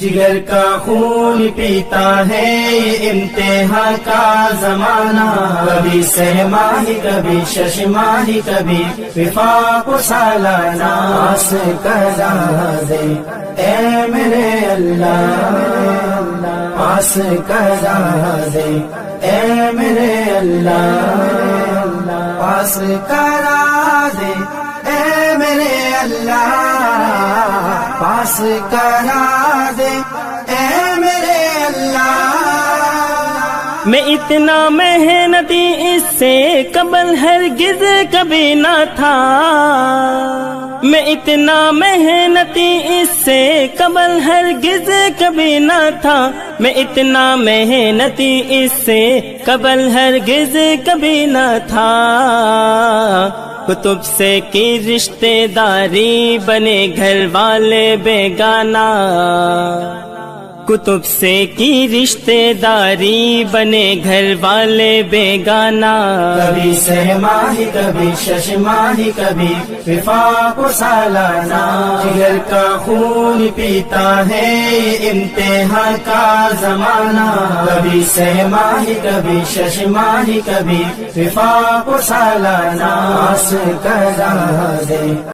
جگر کا خون پیتا ہے یہ امتحان کا زمانہ، کبھی سہ ماہی کبھی شش ماہی کبھی وفاق سالانہ، پاس کرا دے اے میرے اللہ، پاس کرا دے اے میرے اللہ، پاس کرا دے اے میرے اللہ، پاس کرا دے اے میرے اللہ۔ میں اتنا محنتی اس سے قبل ہرگز کبھی نہ تھا، میں اتنا محنتی اس سے قبل ہرگز کبھی نہ تھا، میں اتنا محنتی اس سے قبل ہرگز کبھی نہ تھا۔ کتب سے کی رشتے داری بنے گھر والے بیگانہ، کتب سے کی رشتے داری بنے گھر والے بیگانہ، کبھی سہ ماہی کبھی شش ماہی کبھی وفاق سالانہ، جگر کا خون پیتا ہے یہ امتحان کا زمانہ، کبھی سہ ماہی کبھی شش ماہی کبھی وفاق سالانہ، پاس کرا دے